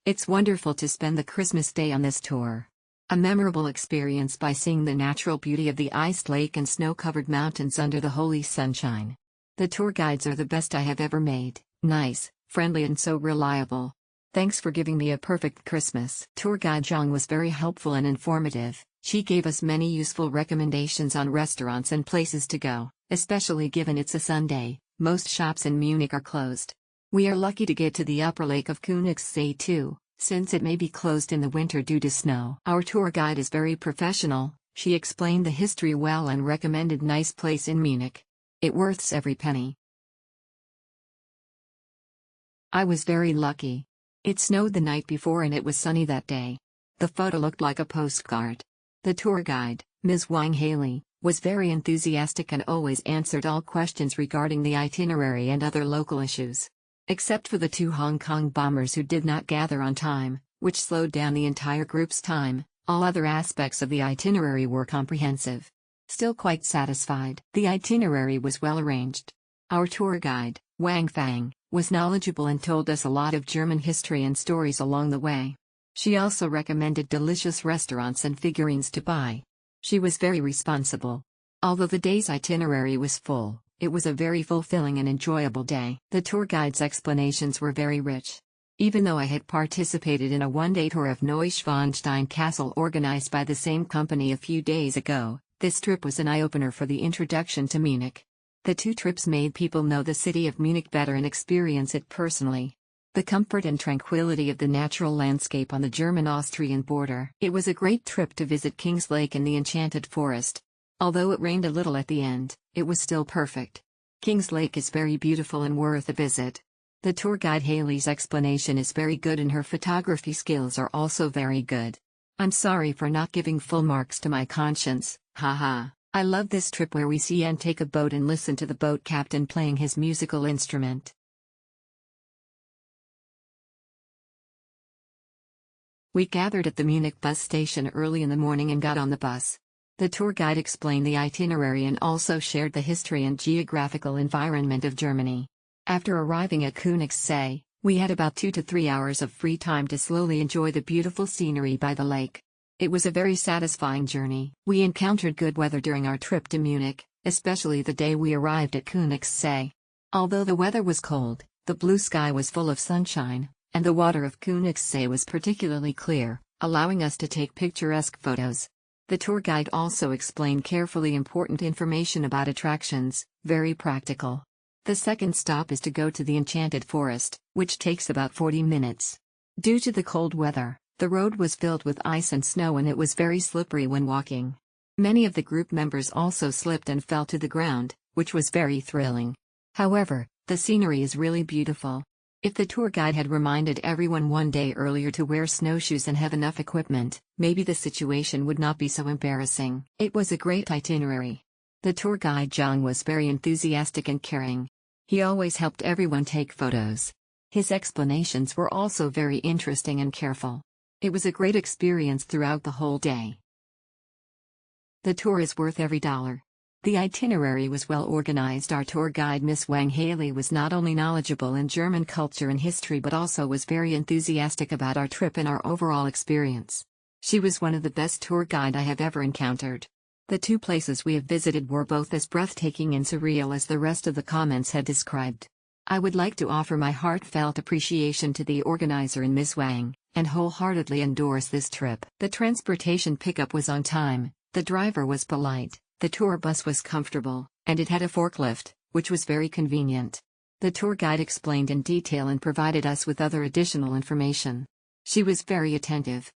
It's wonderful to spend the Christmas day on this tour. A memorable experience by seeing the natural beauty of the iced lake and snow-covered mountains under the holy sunshine. The tour guides are the best I have ever made, nice, friendly and so reliable. Thanks for giving me a perfect Christmas. Tour guide Zhang was very helpful and informative. She gave us many useful recommendations on restaurants and places to go, especially given it's a Sunday. Most shops in Munich are closed. We are lucky to get to the upper lake of Konigssee too, since it may be closed in the winter due to snow. Our tour guide is very professional. She explained the history well and recommended nice place in Munich. It worths every penny. I was very lucky. It snowed the night before and it was sunny that day. The photo looked like a postcard. The tour guide, Ms. Wang Haley, was very enthusiastic and always answered all questions regarding the itinerary and other local issues. Except for the 2 Hong Kong bombers who did not gather on time, which slowed down the entire group's time, all other aspects of the itinerary were comprehensive. Still quite satisfied. The itinerary was well arranged. Our tour guide, Wang Fang, was knowledgeable and told us a lot of German history and stories along the way. She also recommended delicious restaurants and figurines to buy. She was very responsible. Although the day's itinerary was full, it was a very fulfilling and enjoyable day. The tour guide's explanations were very rich. Even though I had participated in a one-day tour of Neuschwanstein Castle organized by the same company a few days ago, this trip was an eye-opener for the introduction to Munich. The 2 trips made people know the city of Munich better and experience it personally. The comfort and tranquility of the natural landscape on the German-Austrian border. It was a great trip to visit King's Lake and the Enchanted Forest. Although it rained a little at the end, it was still perfect. King's Lake is very beautiful and worth a visit. The tour guide Haley's explanation is very good and her photography skills are also very good. I'm sorry for not giving full marks to my conscience, haha. I love this trip where we see and take a boat and listen to the boat captain playing his musical instrument. We gathered at the Munich bus station early in the morning and got on the bus. The tour guide explained the itinerary and also shared the history and geographical environment of Germany. After arriving at Königssee, we had about 2 to 3 hours of free time to slowly enjoy the beautiful scenery by the lake. It was a very satisfying journey. We encountered good weather during our trip to Munich, especially the day we arrived at Königssee. Although the weather was cold, the blue sky was full of sunshine, and the water of Königssee was particularly clear, allowing us to take picturesque photos. The tour guide also explained carefully important information about attractions, very practical. The second stop is to go to the Enchanted Forest, which takes about 40 minutes. Due to the cold weather, the road was filled with ice and snow and it was very slippery when walking. Many of the group members also slipped and fell to the ground, which was very thrilling. However, the scenery is really beautiful. If the tour guide had reminded everyone one day earlier to wear snowshoes and have enough equipment, maybe the situation would not be so embarrassing. It was a great itinerary. The tour guide Zhang was very enthusiastic and caring. He always helped everyone take photos. His explanations were also very interesting and careful. It was a great experience throughout the whole day. The tour is worth every dollar. The itinerary was well organized. Our tour guide Miss Wang Haley was not only knowledgeable in German culture and history but also was very enthusiastic about our trip and our overall experience. She was one of the best tour guide I have ever encountered. The 2 places we have visited were both as breathtaking and surreal as the rest of the comments had described. I would like to offer my heartfelt appreciation to the organizer and Ms. Wang, and wholeheartedly endorse this trip. The transportation pickup was on time, the driver was polite. The tour bus was comfortable, and it had a forklift, which was very convenient. The tour guide explained in detail and provided us with other additional information. She was very attentive.